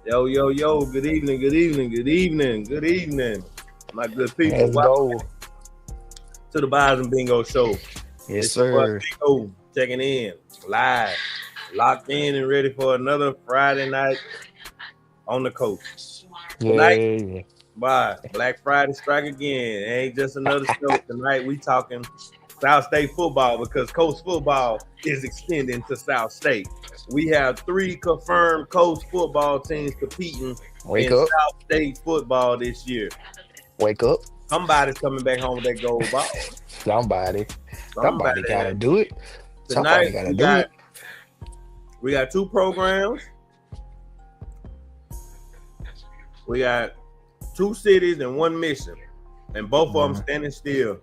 Yo, yo, yo, good evening, good evening, good evening, good evening, my good people. Let's Welcome go. to the Bazz and Bingo Show. Yes, It's your boy sir. Bingo checking in, live, locked in and ready for another Friday night on the coast. Tonight, Yeah. bye. Black Friday strike again. It ain't just another show. Tonight we talking South State football because coast football is extending to South State. We have 3 confirmed coast football teams competing Wake in up. South State football this year. Wake up. Somebody's coming back home with that gold ball. Somebody. Somebody. Somebody gotta do it. Tonight Somebody gotta do it. we got 2 programs. We got 2 cities and 1 mission, and both of them standing still.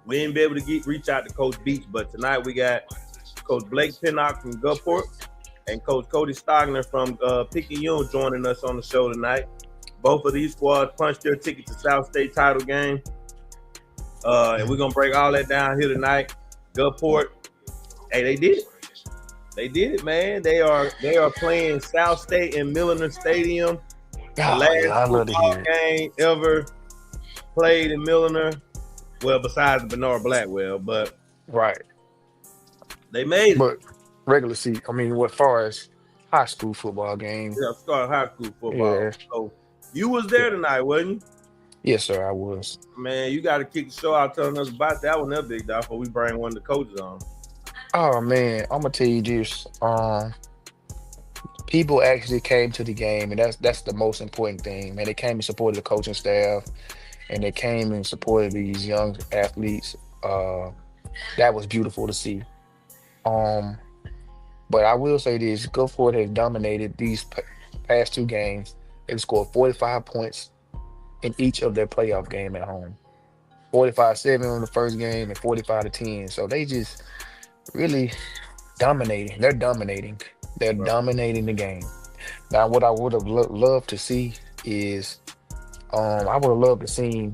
We ain't be able to reach out to Coach Beach, but tonight we got Coach Blake Pennock from Gulfport and Coach Cody Stogner from Picayune joining us on the show tonight. Both of these squads punched their ticket to South State title game. And we're going to break all that down here tonight. Gulfport, hey, they did it. They did it, man. They are playing South State in Milliner Stadium. The Oh, last yeah, I love to football hear it. game ever played in Milliner. Well, besides the Bernard Blackwell, but Right. they made it. But regular seat, what far as high school football game? Yeah, start high school football. Yeah. So you was there tonight, wasn't you? Yes, sir, I was. Man, you got to kick the show out telling us about that one, that big dog, before we bring one of the coaches on. Oh man, I'm gonna tell you this. People actually came to the game, and that's the most important thing, man. They came and supported the coaching staff, and they came and supported these young athletes. That was beautiful to see. Um, but I will say this: Gulfport has dominated these past 2 games. They've scored 45 points in each of their playoff game at home. 45-7 on the first game and 45-10. So they just really dominating. They're dominating. They're Right. dominating the game. Now, what I would have loved to see is, I would have loved to see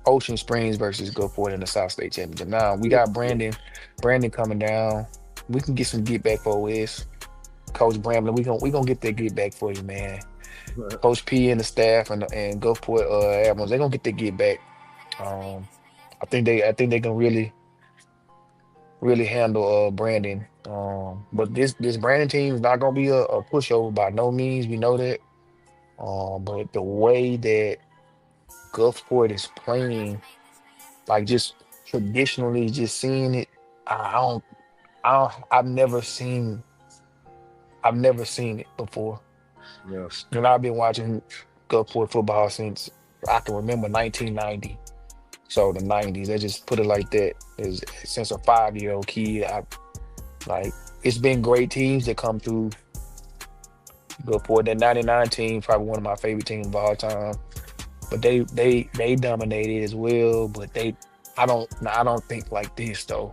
Ocean Springs versus Gulfport in the South State Championship. Now we got Brandon coming down. We can get some get back for us. Coach Bramlin, we gonna get that get back for you, man. Coach P and the staff and Gulfport Admirals, they're gonna get that get back. I think they can really handle Brandon. But this Brandon team is not gonna be a pushover by no means. We know that. But the way that Gulfport is playing, like just traditionally, just seeing it, I've never seen it before. Yeah. And I've been watching Gulfport football since I can remember 1990. So the 90s, they just put it like that. Since a 5-year-old kid, it's been great teams that come through Gulfport. That 99 team, probably one of my favorite teams of all time. But they dominated as well. But I don't think like this though.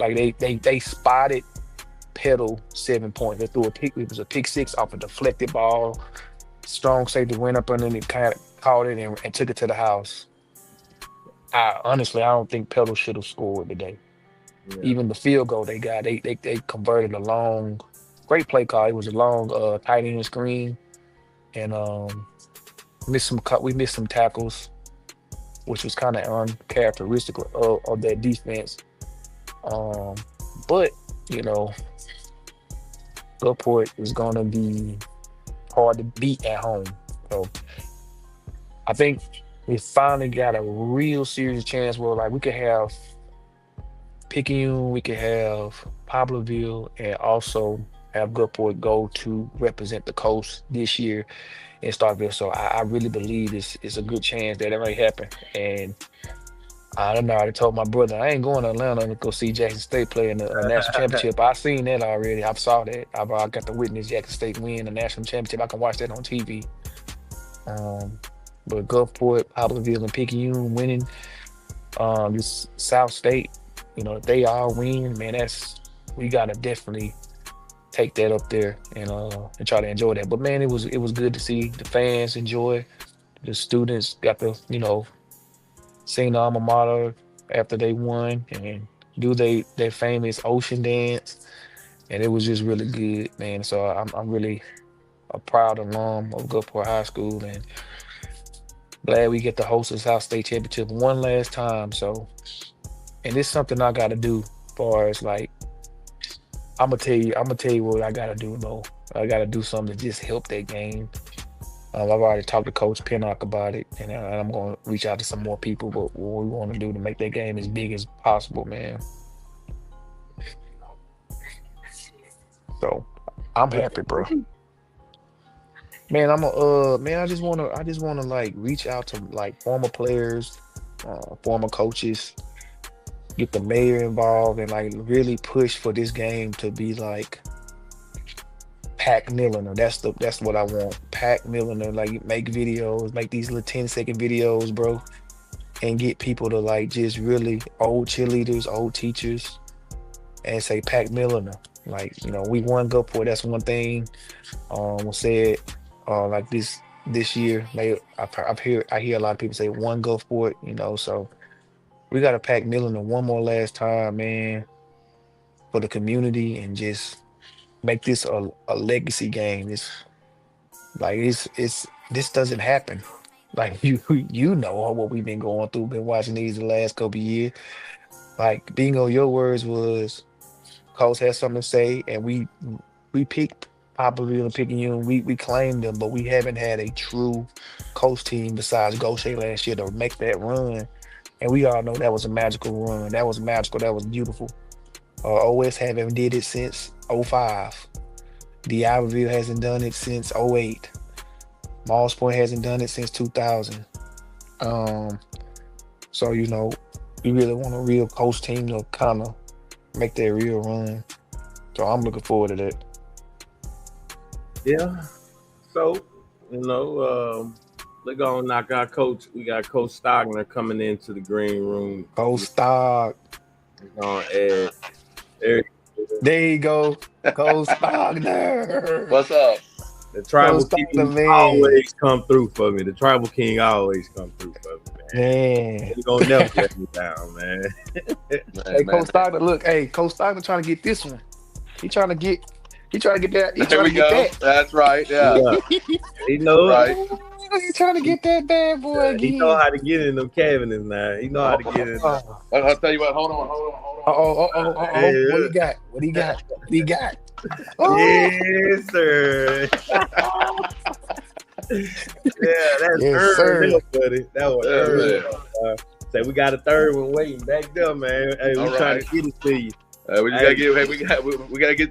Like they spotted Pedal 7 points. They threw a pick. It was a pick 6 off a deflected ball. Strong safety went up underneath, kind of caught it and took it to the house. Honestly, I don't think Pedal should have scored today. Yeah. Even the field goal they got, they converted a long, great play call. It was a long tight end screen, and we missed some tackles, which was kind of uncharacteristic of that defense. But Gulfport is gonna be hard to beat at home. So I think we finally got a real serious chance where we could have Picayune, we could have Poplarville, and also have Gulfport go to represent the coast this year in Starkville. So I really believe it's a good chance that may happen. And I don't know. I told my brother I ain't going to Atlanta to go see Jackson State play in the national championship. I seen that already. I saw that. I got to witness Jackson State win the national championship. I can watch that on TV. But Gulfport, Poplarville, and Picayune winning this South State, if they all win, man, we gotta definitely take that up there and try to enjoy that. But man, it was good to see the fans enjoy. The students got to, sing the alma mater after they won and do their famous ocean dance. And it was just really good, man. So I'm really a proud alum of Gulfport High School and glad we get to host this South State Championship one last time. So, and it's something I got to do. As far as like, I'm gonna tell you what I gotta do. Though I gotta do something to just help that game. I've already talked to Coach Pennock about it, and I'm gonna reach out to some more people. But what we want to do to make that game as big as possible, man. So I'm happy, bro. Man, man, I just wanna like reach out to like former players, former coaches, get the mayor involved, and like really push for this game to be like Pac Milliner. That's what I want. Pac Milliner, like make videos, make these little 10-second videos, bro, and get people to like just really old cheerleaders, old teachers, and say Pac Milliner. Like, we won Gulfport. That's one thing. Was said like this year. I hear a lot of people say one Gulfport, so we got to Pac Milliner one more last time, man, for the community and just make this a legacy game. It's this doesn't happen. Like you know what we've been going through, been watching these the last couple of years. Like Bingo, your words was Coach had something to say, and we picked probably the Picayune. We claimed them, but we haven't had a true coach team besides Gaucher last year to make that run. And we all know that was a magical run. That was magical. That was beautiful. OS haven't did it since '05. D'Iberville hasn't done it since '08. Moss Point hasn't done it since 2000. So we really want a real coach team to kind of make that real run. So I'm looking forward to that. Yeah. So, we're gonna knock our coach. We got Coach Stogner coming into the green room. Coach Stog. We're gonna add Eric. There you go. Coach Stogner. What's up? The tribal Coach king Stogner, man. always come through for me. The tribal king always come through for me, man. Man. He's gonna never let me down, man. Hey, Coach Stogner, look, Coach Stogner trying to get this one. He trying to get that. He There trying we to get go. that. That's right. Yeah. He knows. Right. He's trying to get that bad boy He again. know how to get in them cabinets now. He know how to get in. I'll tell you what. Hold on. Hey, What he got? What he got? Yes, sir. Yeah, that's Yes, earned, sir. buddy. That was earned. Say we got a third one waiting back there, man. Hey, we All trying right. to get it to you. We just gotta get. Hey, we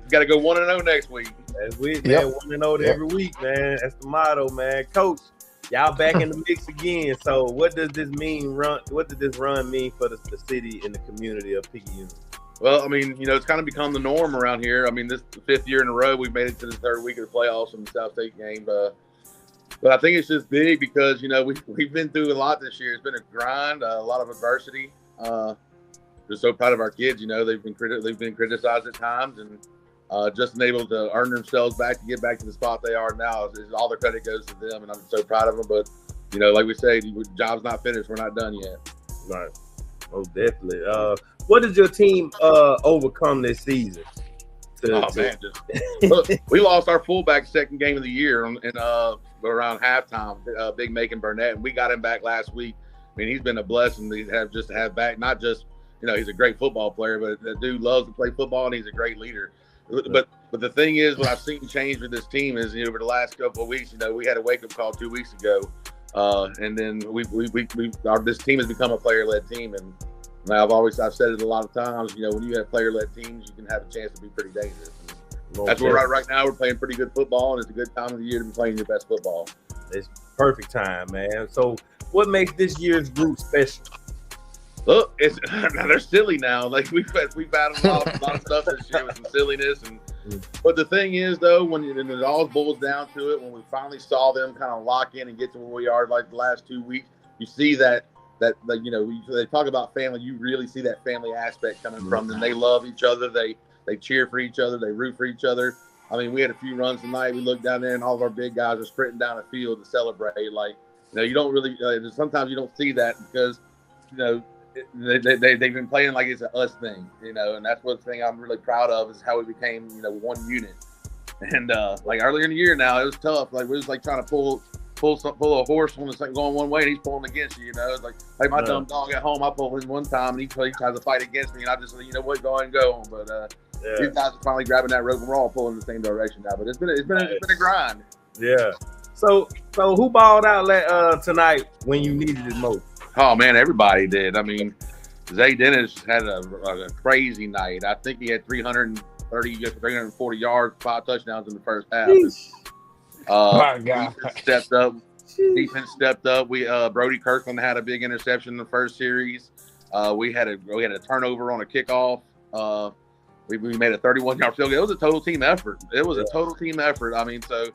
gotta go 1-0 next week. That's it, Yep. man. 1-0 every week, man. That's the motto, man. Coach, y'all back in the mix again. So, what does this mean? What does this run mean for the city and the community of Picayune? Well, I mean, it's kind of become the norm around here. I mean, this is the 5th year in a row we've made it to the 3rd week of the playoffs in the South State game. But I think it's just big because we've been through a lot this year. It's been a grind, a lot of adversity. Just so proud of our kids. They've been criticized at times, and just been able to earn themselves back to get back to the spot they are now. All the credit goes to them, and I'm so proud of them. But like we say, the job's not finished. We're not done yet. Right. Oh, definitely. What does your team overcome this season? Man, look, we lost our fullback second game of the year in around halftime. Big Macon Burnett, and we got him back last week. I mean, he's been a blessing to have back. Not just he's a great football player, but the dude loves to play football, and he's a great leader. But the thing is, what I've seen change with this team is over the last couple of weeks. We had a wake up call 2 weeks ago, and then this team has become a player led team. And I've said it a lot of times. When you have player led teams, you can have a chance to be pretty dangerous. And that's where right now we're playing pretty good football, and it's a good time of the year to be playing your best football. It's perfect time, man. So, what makes this year's group special? Look, they're silly now. Like we've battled a lot of stuff this year with some silliness, but the thing is, though, when it all boils down to it, when we finally saw them kind of lock in and get to where we are, like the last 2 weeks, you see that they talk about family. You really see that family aspect coming from them. They love each other. They cheer for each other. They root for each other. I mean, we had a few runs tonight. We looked down there, and all of our big guys are sprinting down the field to celebrate. Like, you don't really sometimes you don't see that because, they've been playing like it's an us thing, and that's one thing I'm really proud of is how we became, one unit. And like earlier in the year now, it was tough. Like we was like trying to pull a horse when it's like going one way and he's pulling against you. It's like my dumb dog at home. I pulled him one time and he tries to fight against me, and I just say, what, go ahead and go on. But these guys are finally grabbing that rope and we're all pulling in the same direction now. But it's been a grind. Yeah. So who balled out tonight when you needed it most? Oh man, everybody did. I mean, Zay Dennis had a crazy night. I think he had 340 yards, 5 touchdowns in the first half. My God. Defense stepped up. We Brody Kirkland had a big interception in the first series. We had a turnover on a kickoff. We made a 31-yard field goal. It was a total team effort. I mean, so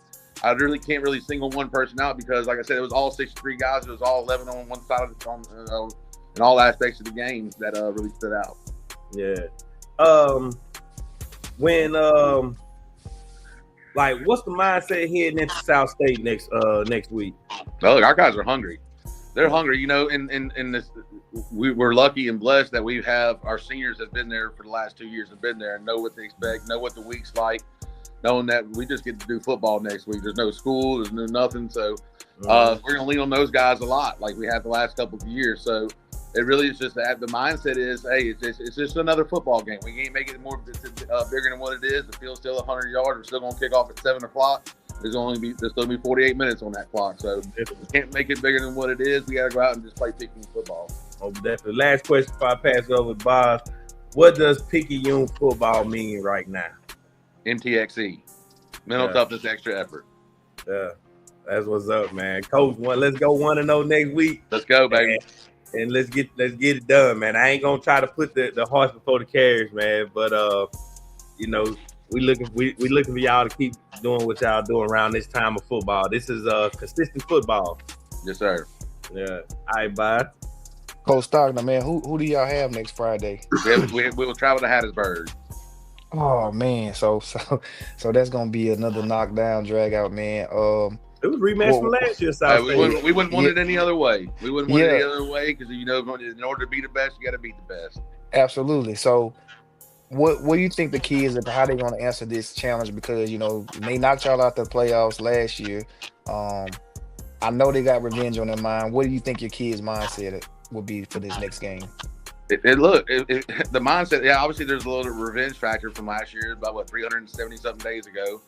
I really can't really single one person out because, like I said, it was all 63 guys. It was all 11 on one side of the in all aspects of the game that really stood out. Yeah. What's the mindset heading into South State next week? Well, look, our guys are hungry. They're hungry, in this. We're lucky and blessed that we have our seniors that have been there for the last 2 years, have been there and know what they expect, know what the week's like, knowing that we just get to do football next week. There's no school, there's no nothing. So we're going to lean on those guys a lot like we have the last couple of years. So it really is just that the mindset is, hey, it's just another football game. We can't make it more bigger than what it is. The field's still 100 yards. We're still going to kick off at 7 o'clock. There's still be 48 minutes on that clock. So if we can't make it bigger than what it is, we got to go out and just play Picayune football. Oh, definitely. Last question before I pass it over to Bazz. What does Picayune football mean right now? MTXE. Mental toughness, extra effort. Yeah, that's what's up, man. Coach, let's go 1-0 next week. Let's go, baby. And let's get it done, man. I ain't gonna try to put the horse before the carriage, man. But we looking for y'all to keep doing what y'all doing around this time of football. This is consistent football. Yes, sir. Yeah. All right, bye. Coach Stogner, man, who do y'all have next Friday? We will travel to Hattiesburg. Oh man, so that's gonna be another knockdown, drag out, man. It was rematch from last year. We wouldn't want it any other way. We wouldn't want it any other way because in order to be the best, you got to beat the best. Absolutely. So, what do you think the key is, and how they going to answer this challenge? Because they knocked y'all out the playoffs last year. I know they got revenge on their mind. What do you think your kids' mindset will be for this next game? The mindset. Yeah, obviously there's a little revenge factor from last year, about 370 something days ago.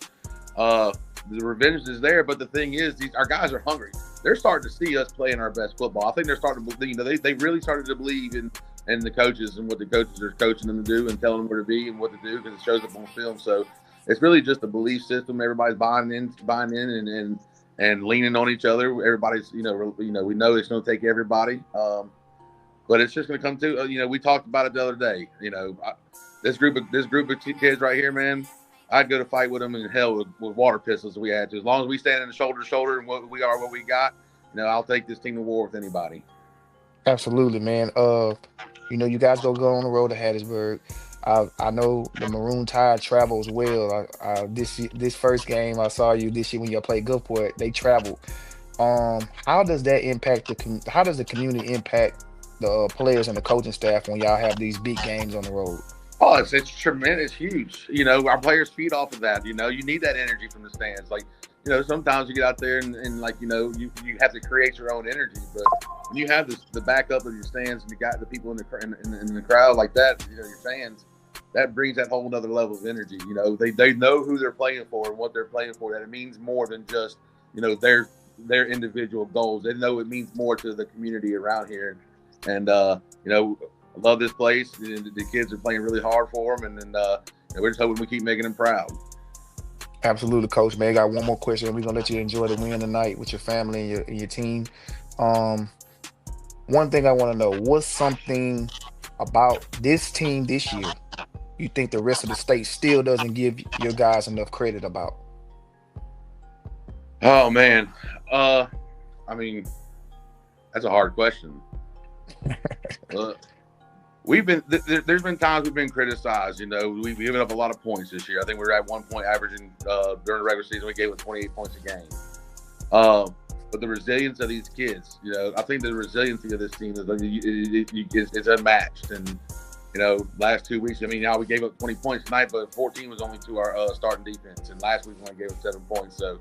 The revenge is there, but the thing is, our guys are hungry. They're starting to see us playing our best football. I think they're starting to believe. They really started to believe in the coaches and what the coaches are coaching them to do and telling them where to be and what to do because it shows up on film. So it's really just a belief system. Everybody's buying in, and leaning on each other. Everybody's, we know it's going to take everybody. But it's just going to come to, we talked about it the other day. This group of kids right here, man. I'd go to fight with them in hell with water pistols if we had to. As long as we stand in the shoulder to shoulder and what we got, I'll take this team to war with anybody. Absolutely, man. You guys go on the road to Hattiesburg. I know the Maroon Tide travels well. This first game I saw you this year when you played Gulfport, they traveled. How does that impact how does the community impact the players and the coaching staff when y'all have these big games on the road? Oh, it's tremendous, huge. Our players feed off of that. You need that energy from the stands. Sometimes you get out there and you have to create your own energy. But when you have the backup of your stands and you got the people in the crowd like that, your fans, that brings that whole other level of energy. They know who they're playing for and what they're playing for. That it means more than just their individual goals. They know it means more to the community around here. And I love this place. The kids are playing really hard for them, and we're just hoping we keep making them proud. Absolutely, Coach. Man, I got one more question. We're gonna let you enjoy the win tonight with your family and your team. One thing I want to know: what's something about this team this year you think the rest of the state still doesn't give your guys enough credit about? Oh man, I mean, that's a hard question. There's been times we've been criticized. We've given up a lot of points this year. I think we were at 1 point averaging during the regular season. We gave up 28 points a game. But the resilience of these kids, I think the resiliency of this team is unmatched. And last 2 weeks, now we gave up 20 points tonight, but 14 was only to our starting defense, and last week we only gave up 7 points. So,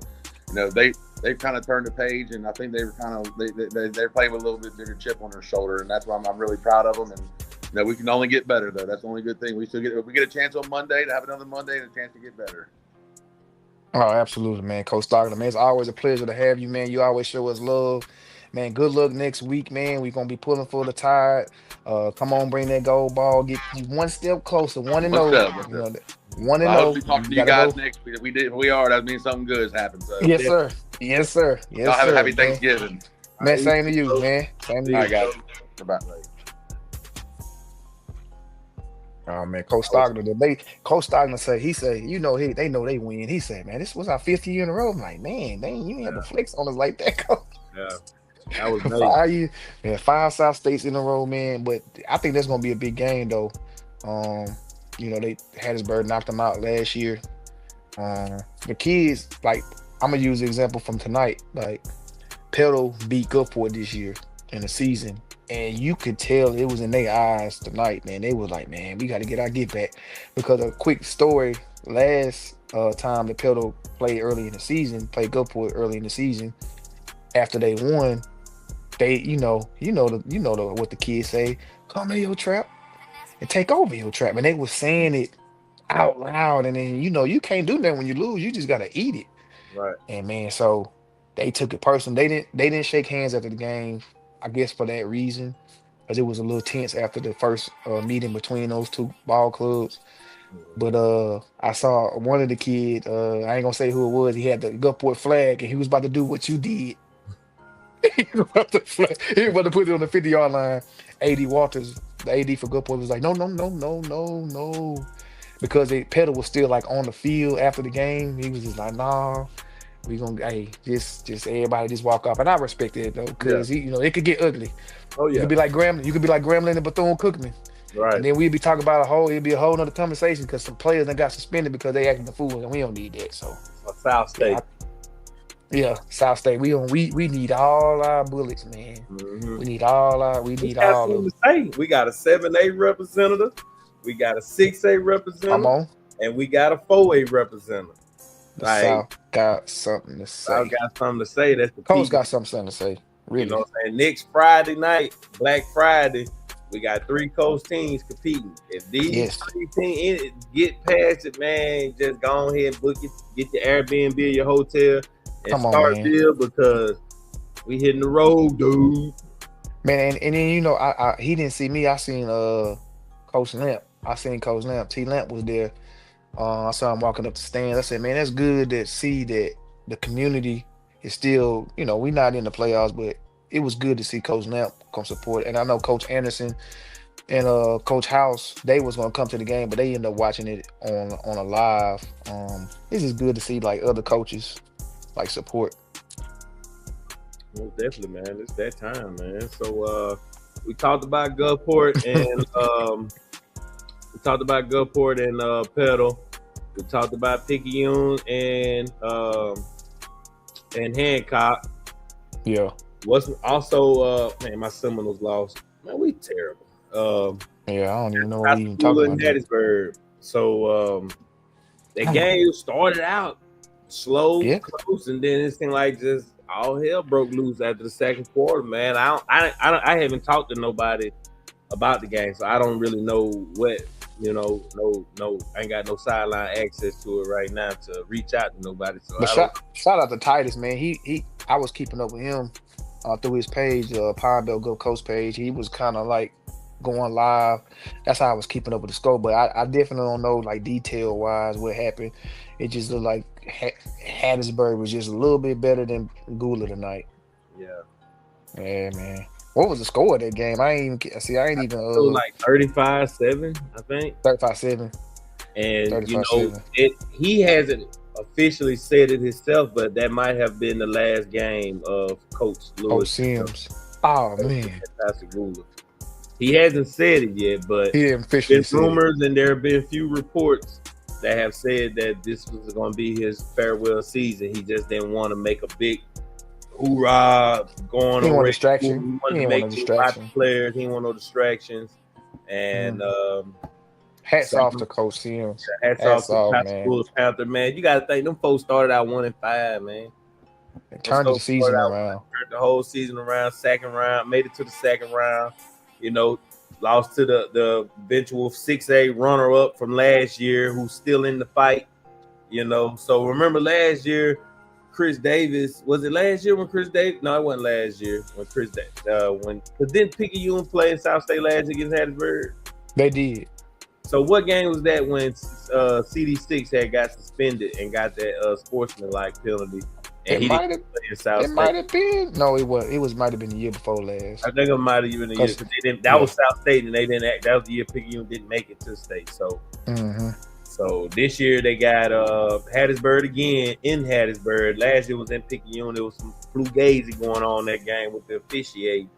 they've kind of turned the page, and I think they were they're playing with a little bit bigger chip on their shoulder, and that's why I'm really proud of them. And we can only get better though. That's the only good thing. We get a chance on Monday to have another Monday and a chance to get better. Oh, absolutely, man. Coach Stogner, man, it's always a pleasure to have you, man. You always show us love. Man, good luck next week, man. We're going to be pulling for the Tide. Come on, bring that gold ball. Get you one step closer, 1-0. 1-0. I hope to be talking to you guys next week. If we are, that means something good has happened. So. Yes, sir. Yes, sir. Yes, y'all have sir, a happy man. Thanksgiving. Man, same to you, man. Same to you. I got it. Bye. Oh man, Coach Stogner, Coach Stogner said, they know they win. He said, man, this was our 5th year in a row. I'm like, man, dang, you ain't have to flex on us like that, Coach. Yeah, that was nice. 5 South States in a row, man. But I think that's gonna be a big game though. They Hattiesburg knocked them out last year. The kids, like, I'm gonna use the example from tonight. Like, Petal beat Gulfport this year in the season. And you could tell it was in their eyes tonight, man. They was like, man, we got to get our get back. Because a quick story, last time that Petal played Gulfport early in the season, after they won, they, what the kids say, come in your trap and take over your trap. And they was saying it out loud. And then, you can't do that when you lose. You just got to eat it. Right. And, man, so they took it personal. They didn't shake hands after the game. I guess for that reason, because it was a little tense after the first meeting between those two ball clubs. But I saw one of the kids, I ain't gonna say who it was, he had the Gulfport flag and he was about to do what you did. He was about to put it on the 50-yard line. AD Walters, the AD for Gulfport, was like, no. Because Petal was still like on the field after the game. He was just like, nah. We gonna just everybody just walk off, and I respect it though, because it could get ugly. Oh yeah, you could be like Gremlin and Bethune-Cookman, right? And then we'd be talking about it'd be a whole nother conversation because some players that got suspended because they acting the fool, and we don't need that. So South State, South State, we need all our bullets, man. Mm-hmm. We need all of them. We got a 7A representative, we got a 6A representative, Come on, and we got a 4A representative. South got something to say. South got something to say. That's the Coach got something to say. Really. You know what I'm saying? Next Friday night, Black Friday, we got 3 coach teams competing. If these 3 teams get past it, man, just go ahead and book it. Get your Airbnb, your hotel, and start deal because we hitting the road, dude. Man, and then I he didn't see me. I seen Coach Lamp. T Lamp was there. I saw him walking up the stands. I said, man, that's good to see that the community is still, we're not in the playoffs, but it was good to see Coach Lamp come support. And I know Coach Anderson and Coach House, they was going to come to the game, but they ended up watching it on a live. It's just good to see, like, other coaches, like, support. Well, definitely, man. It's that time, man. So we talked about Gulfport and Petal. We talked about Picayune and Hancock. Yeah. What's also my Seminoles lost. Man, we terrible. I don't even know what we even talking about. Hattiesburg. So the game started out slow, close, and then it seemed like just all hell broke loose after the second quarter. Man, I haven't talked to nobody about the game, so I don't really know what. I ain't got no sideline access to it right now to reach out to nobody. So but shout out to Titus, man. I was keeping up with him through his page, Pine Belt Go Coast page. He was kind of like going live. That's how I was keeping up with the score. But I definitely don't know like detail wise what happened. It just looked like Hattiesburg was just a little bit better than Gula tonight. Yeah, man. What was the score of that game? I ain't even like 35-7, I think. 35-7. And 35-7. He hasn't officially said it himself, but that might have been the last game of Coach Lewis. Sims. Oh man. He hasn't said it yet, but He didn't officially there's say it. rumors and there have been a few reports that have said that this was going to be his farewell season. He just didn't want to make a big hoorah going He on. want distraction. He He wanted to didn't make want no it about the distraction. players. He didn't want no distractions. And Hats so, off to Coach Sims. hats Hats off off, to man. Bulls Panther, man. You got to think them folks started out 1-5, man. Turned the season around. Turned the whole season around. Second round, made it to the second round. You know, lost to the eventual 6A runner-up from last year, who's still in the fight. You know, so remember last year, Chris Davis, was it last year when Chris Davis? No, it wasn't last year when Chris Davis. Because didn't Picayune play in South State last year against Hattiesburg? They did. So what game was that when CD6 had got suspended and got that sportsmanlike penalty? And he didn't play in South State. It might have been. No, it was. It was might have been the year before last. I think it might have been the year. They didn't, that was South State, and they didn't act. That was the year Picayune didn't make it to the state. So, so this year they got Hattiesburg again in Hattiesburg. Last year was in Picayune. There was some flugazy going on in that game with the officiating.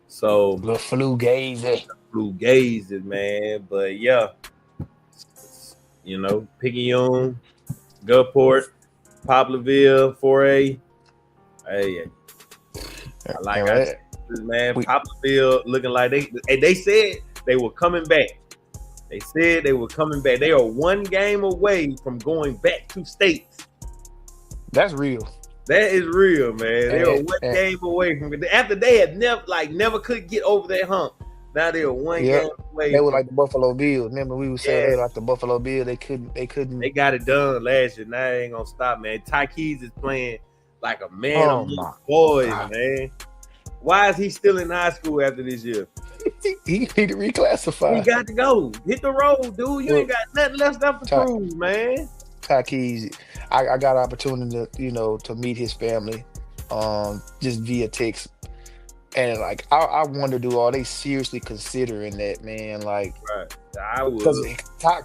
So the flugazy, man. But yeah, you know, Picayune, Gulfport, Poplarville, 4A. Hey, I like it, man. Poplarville looking like they said they were coming back. They said they were coming back. They are one game away from going back to states. That's real. That is real, man. They are one game away from it. After they had never could get over that hump. Now they are one game away. They were like the Buffalo Bills. Remember we were saying they were like the Buffalo Bills. They couldn't. They got it done last year. Now they ain't gonna stop, man. Ty Keys is playing like a man among boys, man. Why is he still in high school after this year? He need to reclassify. He got to go. Hit the road, dude. You ain't got nothing left to prove, man. Ty Keys, I got an opportunity to, to meet his family, just via text. And like I wonder, are they seriously considering that, man? Like, right. I would. Because Ty,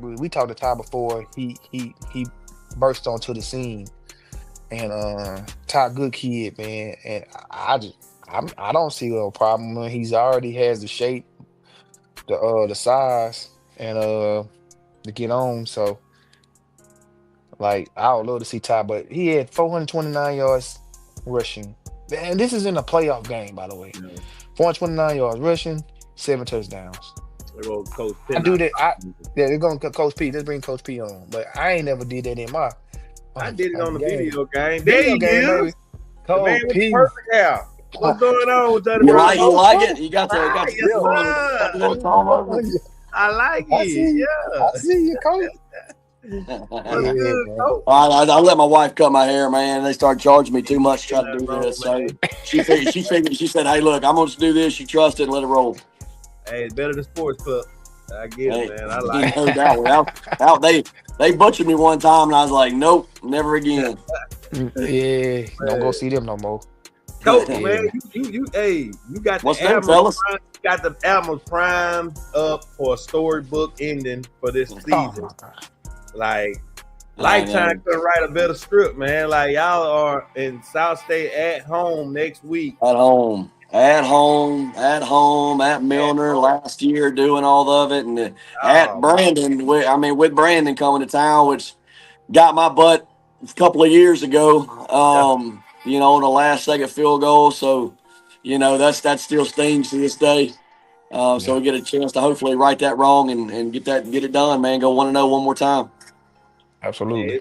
we talked to Ty before he burst onto the scene, and Ty, good kid, man. And I don't see no problem. He's already has the shape, the size, and to get on. So, like, I would love to see Ty, but he had 429 yards rushing. And this is in a playoff game, by the way. 429 yards rushing, 7 touchdowns. Coach I do that. They're going to Coach P. Let's bring Coach P on. But I ain't never did that in my. I did it on the video game. There you go. Coach P. Perfect hair. What's going on with that? You like it? You got the I like it. Yeah. I see you, Coach. I let my wife cut my hair, man. They started charging me too much to try to do this. So she figured, she said, "Hey, look, I'm gonna just do this. You trust it and let it roll." Hey, it's better than sports club. I get it, man. I like it. They butchered me one time, and I was like, "Nope, never again." Yeah, don't go see them no more. Coach, man, you got What's the them, fellas? You got the album primed up for a storybook ending for this season. Like, Lifetime couldn't write a better script, man. Like, y'all are in South State at home next week. At home, at Milner last year, doing all of it, and at Brandon. With Brandon coming to town, which got my butt a couple of years ago. The last second field goal. So, that still stings to this day. So we get a chance to hopefully right that wrong and get it done, man. Go 1-0 one more time. Absolutely.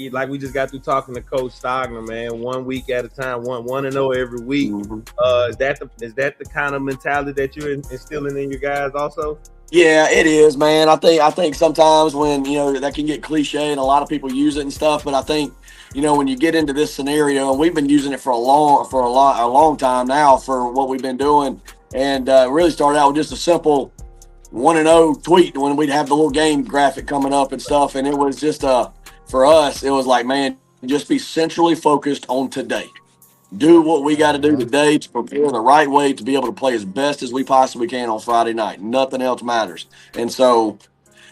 Like we just got through talking to Coach Stogner, man. 1 week at a time, 1-0 every week. Is that the kind of mentality that you're instilling in your guys also? Yeah, it is, man. I think sometimes when that can get cliche and a lot of people use it and stuff, but I think when you get into this scenario, and we've been using it for a long time now for what we've been doing, and really started out with just a simple 1-0 tweet when we'd have the little game graphic coming up and stuff. And it was just for us, it was like, man, just be centrally focused on today. Do what we got to do today to prepare the right way to be able to play as best as we possibly can on Friday night. Nothing else matters. And so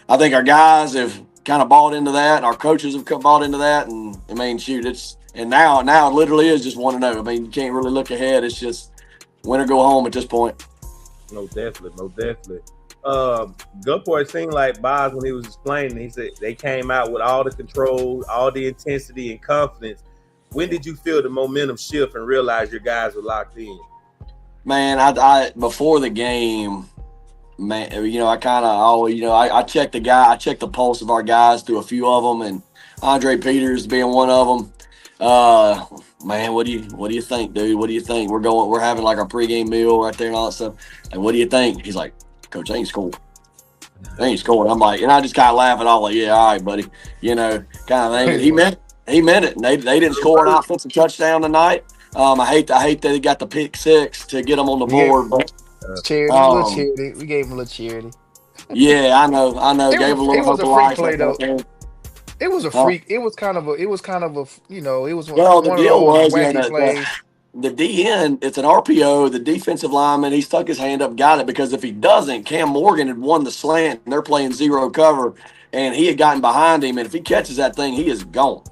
I think our guys have kind of bought into that. Our coaches have bought into that. And now it literally is just 1-0. I mean, you can't really look ahead. It's just win or go home at this point. No, definitely. Gulfport seemed like Bazz when he was explaining. He said they came out with all the control, all the intensity and confidence. When did you feel the momentum shift and realize your guys were locked in? Man, I before the game, man, I kind of always, I checked I checked the pulse of our guys through a few of them, and Andre Peters being one of them. Man, what do you think, dude? What do you think? We're having like our pregame meal right there and all that stuff. And what do you think? He's like, Coach, I ain't scoring. I'm like, and I just kind of laugh at all, like, yeah, all right, buddy, kind of thing. And he meant it. And they didn't score an offensive touchdown tonight. I hate that they got the pick six to get them on the board, but charity. We gave him a little charity. Yeah, I know. It was a freak play though. It was a freak. It was kind of a. It was one of those wacky plays. The DN, it's an RPO. The defensive lineman, he stuck his hand up, got it, because if he doesn't, Cam Morgan had won the slant, and they're playing zero cover, and he had gotten behind him, and if he catches that thing, he is gone.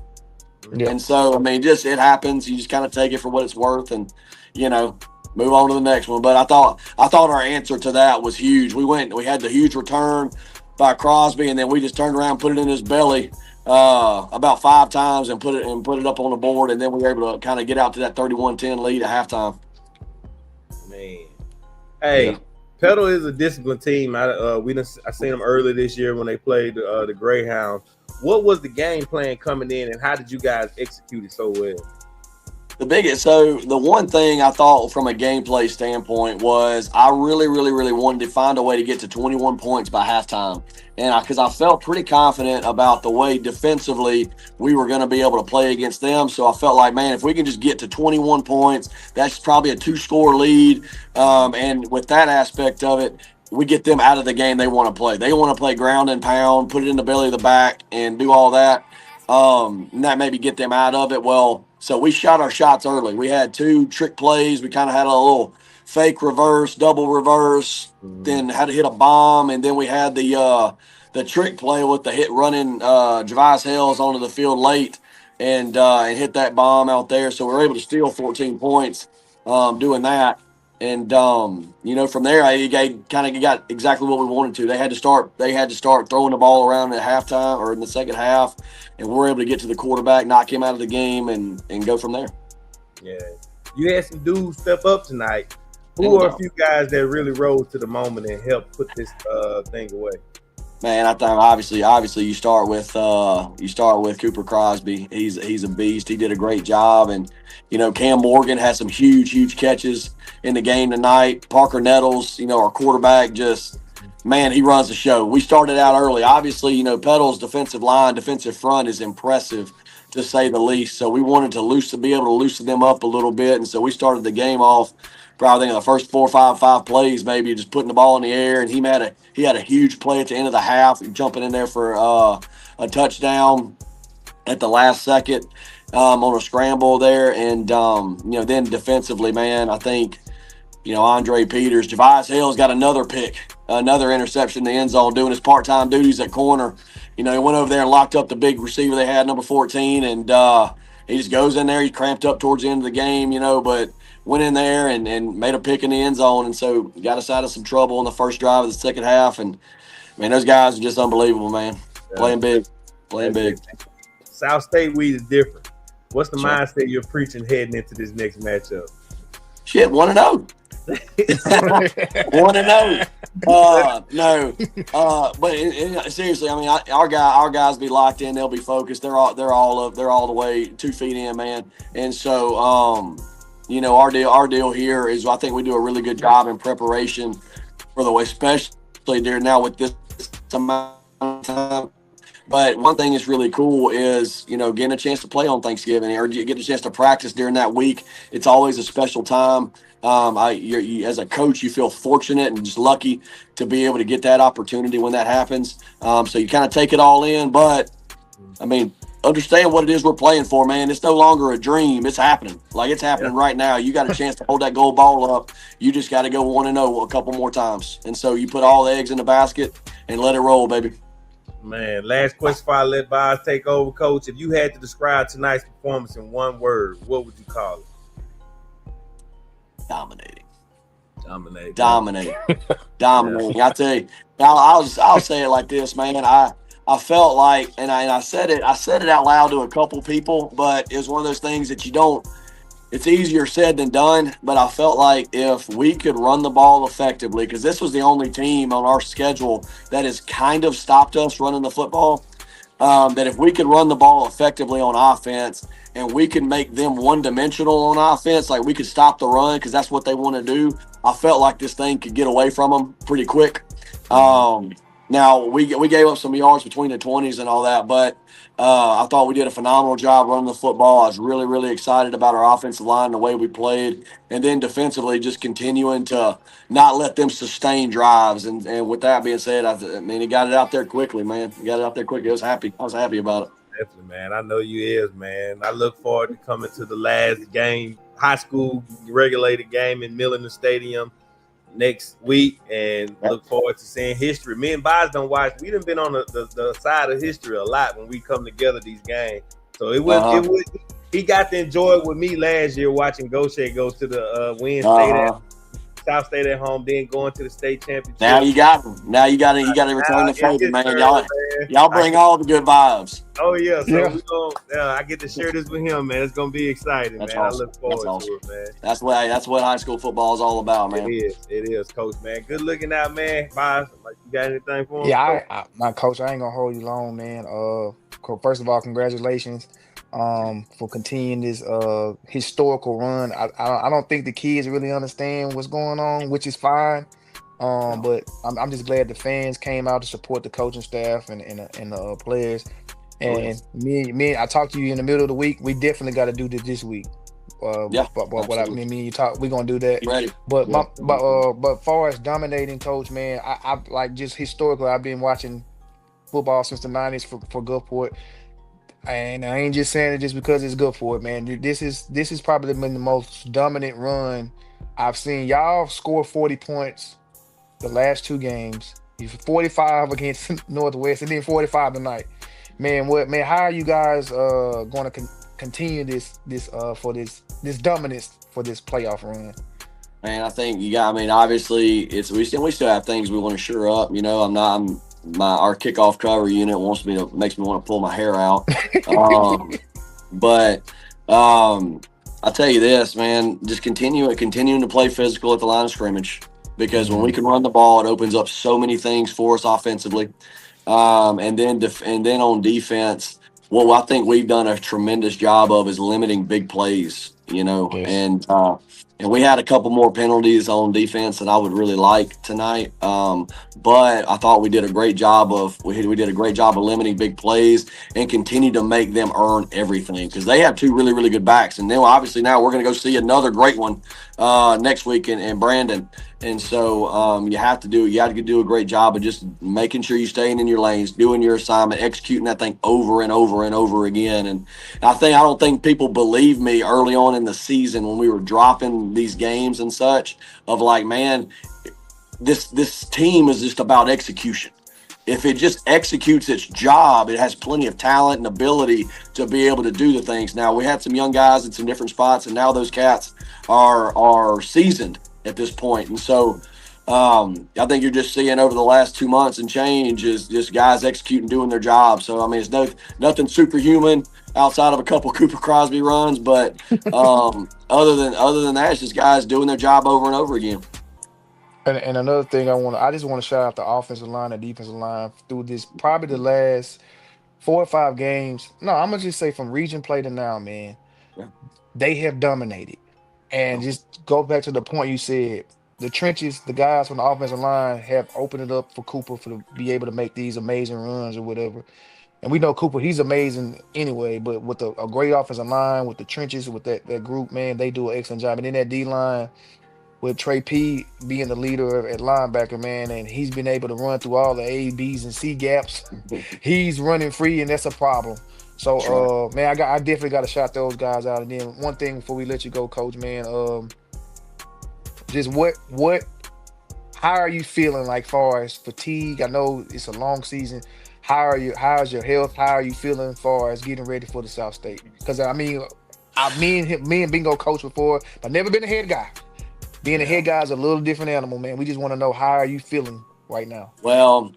Yeah. And so, I mean, it happens. You just kind of take it for what it's worth, and move on to the next one. But I thought our answer to that was huge. We had the huge return by Crosby, and then we just turned around, put it in his belly about 5 times and put it up on the board, and then we were able to kind of get out to that 31-10 lead at halftime. Man, hey, Petal is a disciplined team. I seen them early this year when they played the Greyhounds. What was the game plan coming in, and how did you guys execute it so well? The one thing I thought from a gameplay standpoint was I really, really, really wanted to find a way to get to 21 points by halftime. And because I felt pretty confident about the way defensively we were going to be able to play against them. So I felt like, man, if we can just get to 21 points, that's probably a 2-score lead. And with that aspect of it, we get them out of the game they want to play. They want to play ground and pound, put it in the belly of the back, and do all that. And that maybe get them out of it. Well, so we shot our shots early. We had 2 trick plays. We kind of had a little fake reverse, double reverse, then had to hit a bomb, and then we had the trick play with the hit running Javise Hells onto the field late and hit that bomb out there. So we were able to steal 14 points doing that. And from there, you kind of got exactly what we wanted to. They had to start throwing the ball around at halftime or in the second half, and we're able to get to the quarterback, knock him out of the game, and go from there. Yeah, you had some dudes step up tonight. Who are a few guys that really rose to the moment and helped put this thing away? Man, I think obviously you start with Cooper Crosby. He's a beast. He did a great job, and Cam Morgan had some huge catches in the game tonight. Parker Nettles, our quarterback, he runs the show. We started out early. Obviously, Petal's defensive front is impressive to say the least. So we wanted to be able to loosen them up a little bit, and so we started the game off. Probably in the first 4 or 5 plays, maybe just putting the ball in the air, and he had a huge play at the end of the half, jumping in there for a touchdown at the last second on a scramble there, and then defensively, man, I think Andre Peters, Javise Hill's got another pick, another interception in the end zone, doing his part-time duties at corner. He went over there and locked up the big receiver they had, number 14, and he just goes in there. He cramped up towards the end of the game, but went in there and made a pick in the end zone, and so got us out of some trouble in the first drive of the second half. And, man, those guys are just unbelievable, man. Playing big. South State weed is different. What's the mindset you're preaching heading into this next matchup? Shit, 1-0. 1-0. But seriously, I mean, our guys be locked in. They'll be focused. They're all the way 2 feet in, man. And so, our deal here is I think we do a really good job in preparation for the way, especially there now with this amount of time. But one thing that's really cool is, getting a chance to play on Thanksgiving or get a chance to practice during that week. It's always a special time. As a coach, you feel fortunate and just lucky to be able to get that opportunity when that happens. So you kind of take it all in. But, I mean, understand what it is we're playing for, man. It's no longer a dream. It's happening. Like, it's happening right now. You got a chance to hold that gold ball up. You just got to go 1-0 a couple more times. And so you put all the eggs in the basket and let it roll, baby. Man, last question before I let Bazz take over, Coach. If you had to describe tonight's performance in one word, what would you call it? Dominating. Dominate. Dominating. I tell you, I'll say it like this, man. I felt like, and I said it out loud to a couple people, but it was one of those things that you don't. It's easier said than done, but I felt like if we could run the ball effectively, because this was the only team on our schedule that has kind of stopped us running the football, that if we could run the ball effectively on offense and we could make them one-dimensional on offense, like we could stop the run because that's what they want to do, I felt like this thing could get away from them pretty quick. Now, we gave up some yards between the 20s and all that, but I thought we did a phenomenal job running the football. I was really, really excited about our offensive line, the way we played, and then defensively just continuing to not let them sustain drives. And with that being said, I mean, he got it out there quickly, man. He got it out there quickly. I was happy about it. Definitely, man. I know you is, man. I look forward to coming to the last game, high school regulated game in Millen Stadium next week, and look forward to seeing history. Me and Bazz don't watch. We done been on the side of history a lot when we come together these games. So it was he got to enjoy it with me last year watching Goshe go to the win state at South State at home, then going to the state championship. Now you got him. Now you got to return the favor, man. Y'all bring all the good vibes. Oh yeah, so we gonna, I get to share this with him, man. It's gonna be exciting, man. Awesome. I look forward to it, man. That's what high school football is all about, man. It is, Coach, man. Good looking out, man. Bye. Like, you got anything for him? Yeah, my coach, I ain't gonna hold you long, man. First of all, congratulations for continuing this historical run. I don't think the kids really understand what's going on, which is fine. But I'm just glad the fans came out to support the coaching staff and the players. And me, I talked to you in the middle of the week. We definitely got to do this week. But me and you talk, we're gonna do that. Ready. But far as dominating, coach, man, I like just historically, I've been watching football since the 90s for Gulfport. And I ain't just saying it just because it's Gulfport, man. This is probably been the most dominant run I've seen. Y'all score 40 points the last two games. 45 against Northwest and then 45 tonight. Man, how are you guys going to continue this dominance for this playoff run? Man, I think obviously we still have things we want to shore up. You know, our kickoff cover unit makes me want to pull my hair out. But I'll tell you this, man, just continuing to play physical at the line of scrimmage, because when we can run the ball, it opens up so many things for us offensively. And then on defense, what I think we've done a tremendous job of is limiting big plays, you know, yes. And we had a couple more penalties on defense that I would really like tonight. But I thought we did a great job of limiting big plays and continue to make them earn everything, because they have two really, really good backs. And then obviously now we're going to go see another great one next week in Brandon. And so you have to do a great job of just making sure you're staying in your lanes, doing your assignment, executing that thing over and over and over again. And I don't think people believed me early on in the season when we were dropping these games and such, of like, man, this team is just about execution. If it just executes its job, it has plenty of talent and ability to be able to do the things. Now, we had some young guys in some different spots, and now those cats are seasoned at this point. And so I think you're just seeing over the last 2 months and change is just guys executing, doing their job. So, I mean, it's nothing superhuman outside of a couple Cooper Crosby runs, but other than that, it's just guys doing their job over and over again. And another thing I just want to shout out the offensive line and defensive line through this, probably the last 4 or 5 games. No, I'm gonna just say from region play to now, man, they have dominated. And just go back to the point you said, the trenches, the guys from the offensive line have opened it up for Cooper to be able to make these amazing runs or whatever. And we know Cooper, he's amazing anyway, but with a great offensive line, with the trenches, with that group, man, they do an excellent job. And then that D-line, with Trey P being the leader at linebacker, man, and he's been able to run through all the A, B's, and C gaps. He's running free, and that's a problem. So, man, I definitely got to shout those guys out. And then one thing before we let you go, Coach, man, just how are you feeling like far as fatigue? I know it's a long season. How's your health? How are you feeling far as getting ready for the South State? Because, I mean, me and Bingo coach before, but never been a head guy. Being a head guy is a little different animal, man. We just want to know, how are you feeling right now? Well,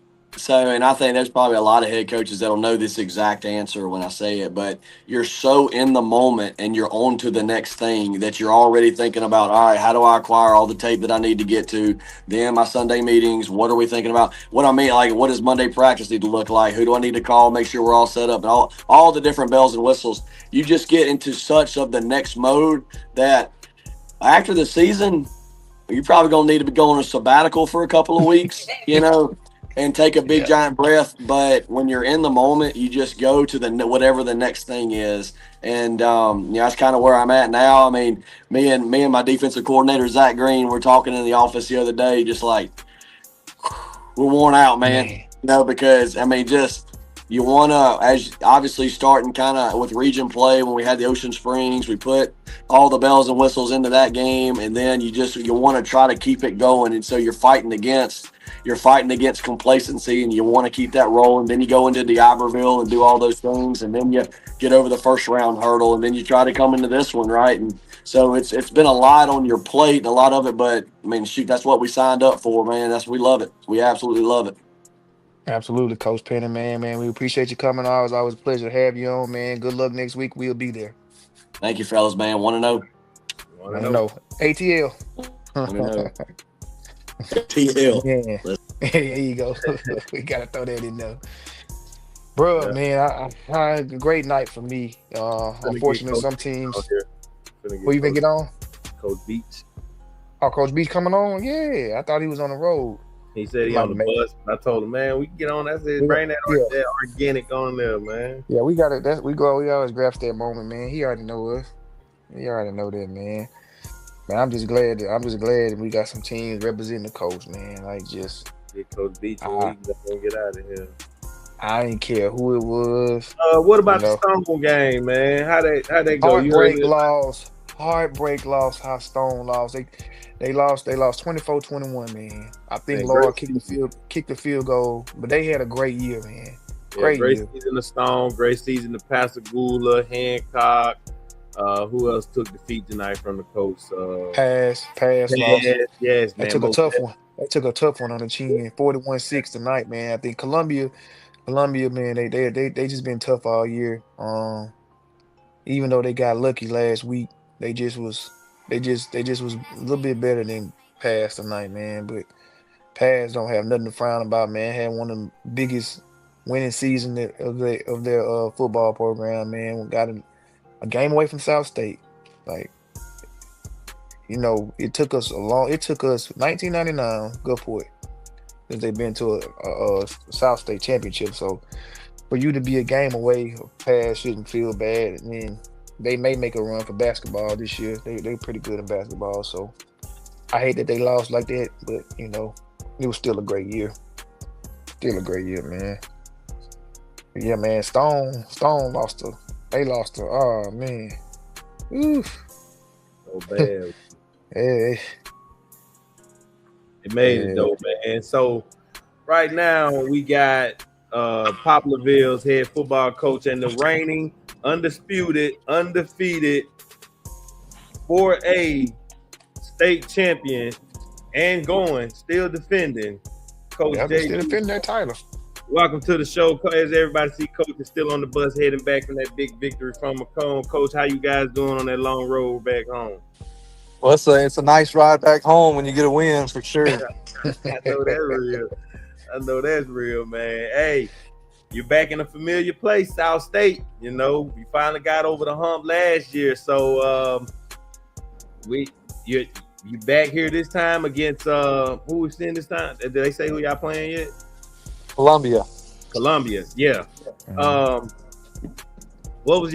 and I think there's probably a lot of head coaches that'll know this exact answer when I say it, but you're so in the moment and you're on to the next thing that you're already thinking about, all right, how do I acquire all the tape that I need to get to? Then my Sunday meetings, what are we thinking about? What I mean, like, what does Monday practice need to look like? Who do I need to call? Make sure we're all set up, and all the different bells and whistles. You just get into such of the next mode that after the season, you're probably going to need to be going on a sabbatical for a couple of weeks, and take a big giant breath. But when you're in the moment, you just go to the whatever the next thing is. And that's kind of where I'm at now. I mean, me and my defensive coordinator, Zach Green, were talking in the office the other day, just like, we're worn out, man. Because I mean, just you want to, as obviously starting kind of with region play when we had the Ocean Springs, we put all the bells and whistles into that game, and then you want to try to keep it going, and so you're fighting against complacency, and you want to keep that rolling. Then you go into D'Iberville and do all those things, and then you get over the first round hurdle, and then you try to come into this one, right? And so it's been a lot on your plate, a lot of it, but I mean, shoot, that's what we signed up for, man. We love it. We absolutely love it. Absolutely, Coach Pennock, man. We appreciate you coming on. It's always a pleasure to have you on, man. Good luck next week. We'll be there. Thank you, fellas, man. Want to know? ATL. Want to know? ATL. Yeah. There you go. We got to throw that in there. Bro, man, I had a great night for me. Unfortunately, some teams. Who you been get on? Coach Beach. Oh, Coach Beach coming on? Yeah, I thought he was on the road. He said he on the bus. I told him, man, we can get on. That's it. Bring that organic on there, man. Yeah, we got it. We always grasp that moment, man. He already know us. He already know that, man. Man, I'm just glad that we got some teams representing the coach, man. Like, just get Coach Beach and we can get out of here. I didn't care who it was. What about the Stone game, man? How they go? Heartbreak loss. How Stone lost. They lost 24-21, man. I think Laura kicked the field goal, but they had a great year, man. Great season to Stone, great season to Pascagoula, Hancock. Who else took defeat tonight from the coach? Pass loss. Yes, man. They took a tough one on the chin, 41-6 tonight, man. I think Columbia, man, they just been tough all year. Even though they got lucky last week, they just was a little bit better than Pass tonight, man. But Pass don't have nothing to frown about, man. Had one of the biggest winning season of their football program, man. Got a game away from South State. Like, it took us 1999 Gulfport since they've been to a South State championship. So for you to be a game away, Pass shouldn't feel bad. I mean, they may make a run for basketball this year. They're pretty good in basketball. So I hate that they lost like that, but it was still a great year. Still a great year, man. But yeah, man, Stone lost to. They lost to. Oh man. Oof. So bad. Hey. It made it though, man. So right now we got Poplarville's head football coach and the reigning undefeated 4A state champion and still defending Coach J. Still defending that title. Welcome to the show. As everybody see, Coach is still on the bus heading back from that big victory from Macomb. Coach, how you guys doing on that long road back home? Well, it's a nice ride back home when you get a win, for sure. I know that's real, man. Hey, you're back in a familiar place, South State. You finally got over the hump last year. So you back here this time against who we seeing this time? Did they say who y'all playing yet? Columbia, yeah. What was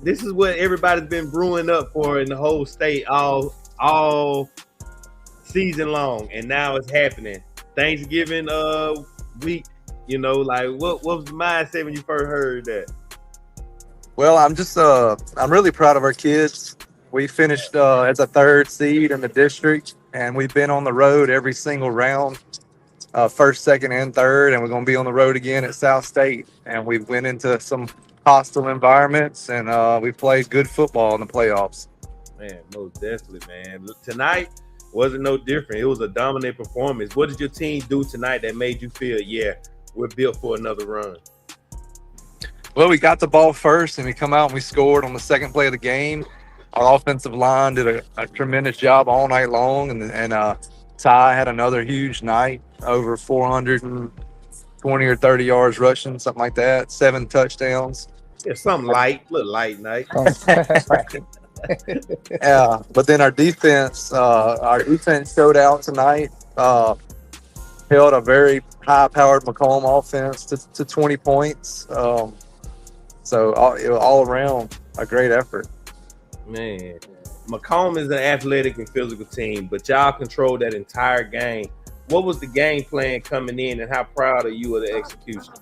this is what everybody's been brewing up for in the whole state all season long, and now it's happening. Thanksgiving week, what was the mindset when you first heard that? Well, I'm really proud of our kids. We finished as a third seed in the district, and we've been on the road every single round. First, second, and third, and we're going to be on the road again at South State. And we went into some hostile environments, and we played good football in the playoffs. Man, most definitely, man. Tonight, wasn't no different. It was a dominant performance. What did your team do tonight that made you feel, yeah, we're built for another run? Well, we got the ball first, and we come out and we scored on the second play of the game. Our offensive line did a tremendous job all night long, and Ty had another huge night, over 420 or 30 yards rushing, something like that, 7 touchdowns. Yeah, something light, little light night. Yeah, but then our defense showed out tonight. Held a very high-powered Macomb offense to 20 points. So all around a great effort. Man, Macomb is an athletic and physical team, but y'all controlled that entire game. What was the game plan coming in, and how proud are you of the execution?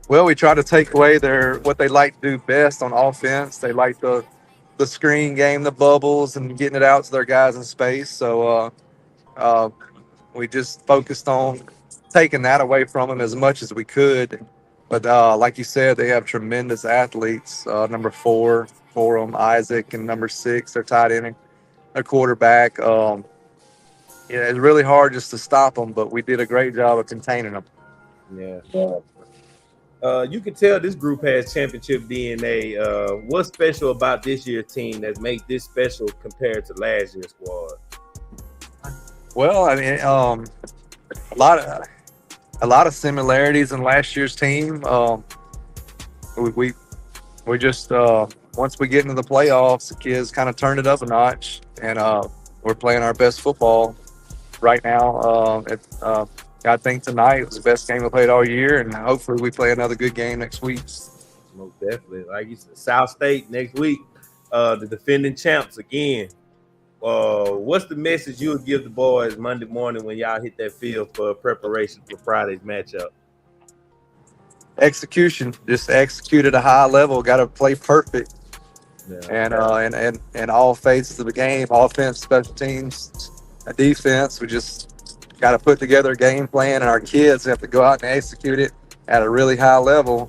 Well, we try to take away what they like to do best on offense. They like the screen game, the bubbles, and getting it out to their guys in space. So we just focused on taking that away from them as much as we could. But like you said, they have tremendous athletes. Number 4 for them, Isaac, and number 6, their tight end, their quarterback. It's really hard just to stop them, but we did a great job of containing them. Yeah. You can tell this group has championship DNA. What's special about this year's team that makes this special compared to last year's squad? Well, I mean, a lot of similarities in last year's team. We just once we get into the playoffs, the kids kind of turned it up a notch, and we're playing our best football right now. I think tonight was the best game we played all year, and hopefully we play another good game next week. Most definitely. Like you said, South State next week, the defending champs again. What's the message you would give the boys Monday morning when y'all hit that field for preparation for Friday's matchup? Execution. Just execute at a high level. Got to play perfect. Yeah. And all phases of the game, offense, special teams, defense. We just got to put together a game plan, and our kids have to go out and execute it at a really high level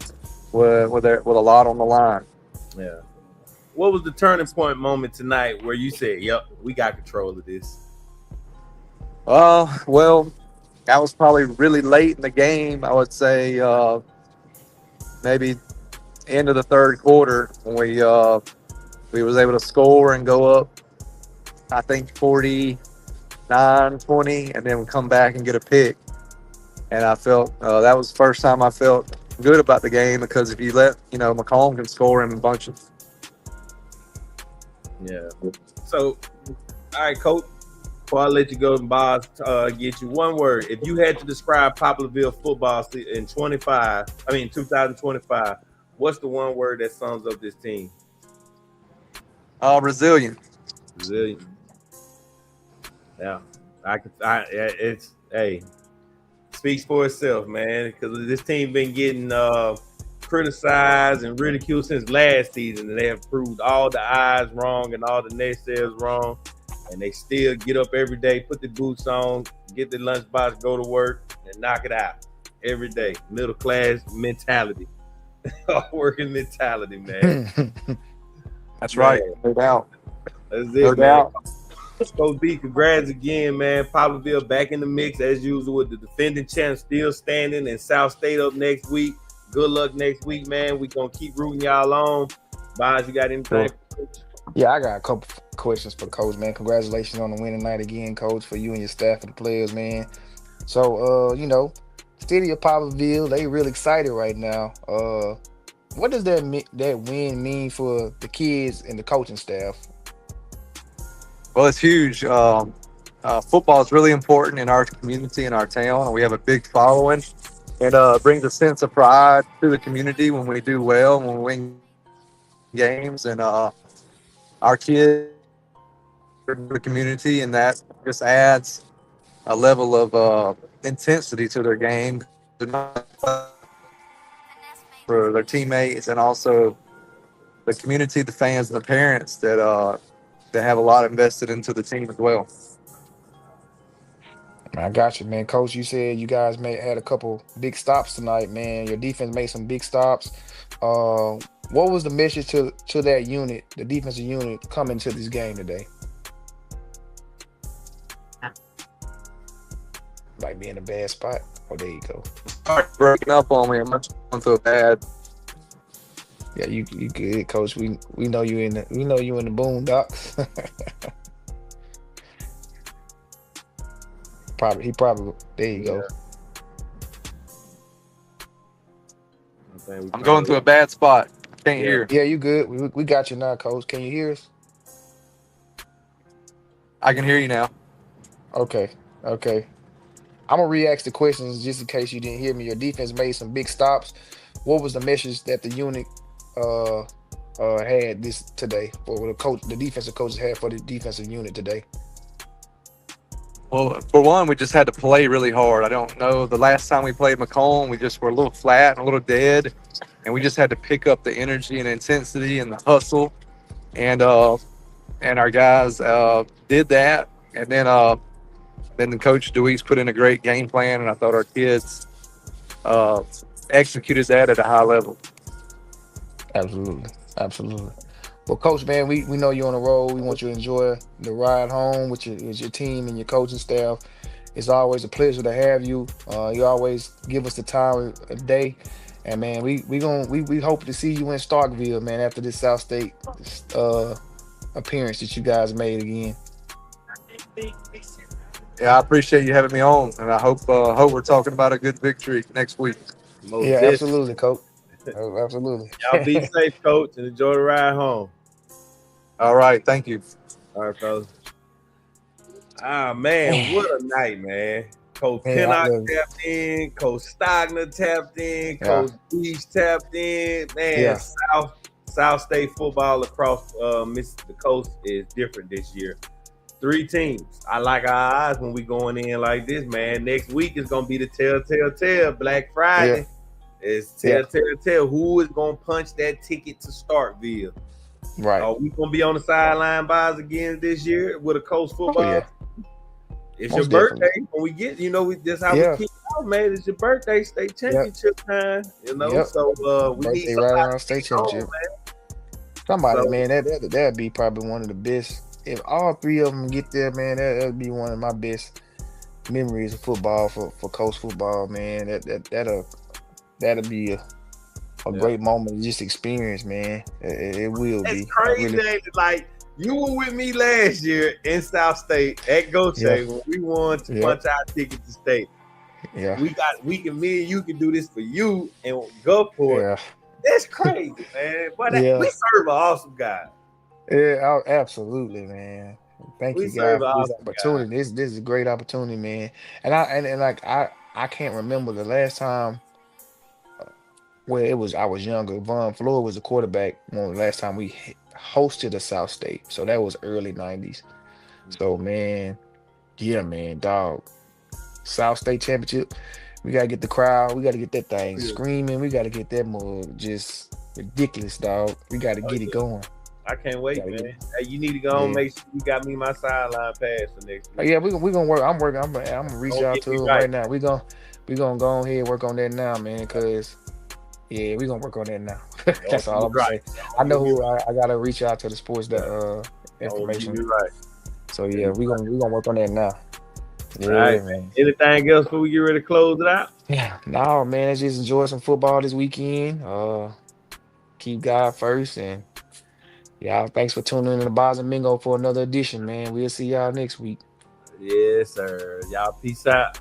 with a lot on the line. Yeah. What was the turning point moment tonight where you said, yep, we got control of this? Well, that was probably really late in the game. I would say maybe end of the third quarter when we was able to score and go up, I think 49-20, and then we come back and get a pick. And I felt that was the first time I felt good about the game, because if you let, Macomb can score in bunches. Yeah. So, all right, Coach, before I let you go, Bazz, get you one word. If you had to describe Poplarville football in 2025, what's the one word that sums up this team? Resilient. Resilient. Yeah. Speaks for itself, man, because this team been getting criticized and ridiculed since last season, and they have proved all the eyes wrong and all the naysayers wrong, and they still get up every day, put the boots on, get the lunchbox, go to work, and knock it out every day. Middle class mentality, working mentality, man. That's right, no doubt. That's it, no doubt. Coach B, congrats again, man. Poplarville back in the mix as usual with the defending champs still standing, and South State up next week. Good luck next week, man. We gonna keep rooting y'all on. Bazz, you got anything? Yeah, I got a couple questions for Coach, man. Congratulations on the winning night again, Coach, for you and your staff and the players, man. So, City of Poplarville, they real excited right now. What does that win mean for the kids and the coaching staff? Well, it's huge. Football is really important in our community, in our town, and we have a big following. It brings a sense of pride to the community when we do well, when we win games, and our kids in the community, and that just adds a level of intensity to their game for their teammates, and also the community, the fans, and the parents that have a lot invested into the team as well. I got you, man. Coach, you said you guys had a couple big stops tonight, man. Your defense made some big stops. What was the message to that unit, the defensive unit, coming to this game today? Might be in a bad spot. Oh, there you go. Sorry for breaking up on me. I'm not going through a bad. Yeah, you good, Coach. We know you in the boondocks. Probably there you go. I'm going through a bad spot. Can't hear. Yeah, you good. We got you now, Coach. Can you hear us? I can hear you now. Okay. I'm gonna re-ask the questions just in case you didn't hear me. Your defense made some big stops. What was the message that the unit had this today, or the defensive coaches had for the defensive unit today? Well, for one, we just had to play really hard. I don't know. The last time we played Macomb, we just were a little flat and a little dead, and we just had to pick up the energy and intensity and the hustle, and our guys did that. And then the coach Deweese put in a great game plan, and I thought our kids executed that at a high level. Absolutely. Well, Coach, man, we know you're on the road. We want you to enjoy the ride home with your team and your coaching staff. It's always a pleasure to have you. You always give us the time of day. And man, we hope to see you in Starkville, man, after this South State appearance that you guys made again. Yeah, I appreciate you having me on, and I hope we're talking about a good victory next week. Yeah, absolutely, Coach. Absolutely. Y'all be safe, Coach, and enjoy the ride home. All right, thank you. All right, fellas. Ah, man, what a night, man. Coach Pennock tapped in, Coach Stogner tapped in, Coach Beach tapped in. Man, South State football across the coast is different this year. 3 teams. I like our eyes when we going in like this, man. Next week is going to be the tell. Black Friday. Yeah. It's tell. Who is going to punch that ticket to Starkville? Right. Are we going to be on the sideline Bazz again this year with a coach football? Oh, yeah. It's Most your birthday. definitely. When we get, that's how we keep out, man. It's your birthday, state championship time. So we need right around state championship. Somebody, man, that'd be probably one of the best. If all 3 of them get there, man, that'd be one of my best memories of football for coach football, man. That'll be a great moment to just experience, man. It will be. It's crazy. Like, you were with me last year in South State at Goche when we won to punch our ticket to state. Yeah. Me and you can do this for you and Gulfport. Yeah. That's crazy, man. But we serve an awesome guy. Yeah, absolutely, man. Thank you guys for this opportunity. This is a great opportunity, man. And I can't remember the last time where I was younger. Von Floyd was the quarterback when the last time we hosted a South State. So that was early 90s. So man, dog. South State championship. We gotta get the crowd. We gotta get that thing screaming. We gotta get that move just ridiculous, dog. We gotta get it going. I can't wait, man. Hey, you need to go and make sure you got me my sideline pass for next week. Yeah, we gonna work. I'm working. I'm gonna reach out to him right now. We gonna go ahead and work on that now, man. Cause we gonna work on that now. That's all I'm saying. I know who I gotta reach out to the sports information. Right. So we gonna work on that now. Yeah, all right, man. Anything else before we get ready to close it out? Yeah, no, man. Let's just enjoy some football this weekend. Keep God first, and y'all, thanks for tuning in to Bazz and Mingo for another edition, man. We'll see y'all next week. Yes, sir. Y'all peace out.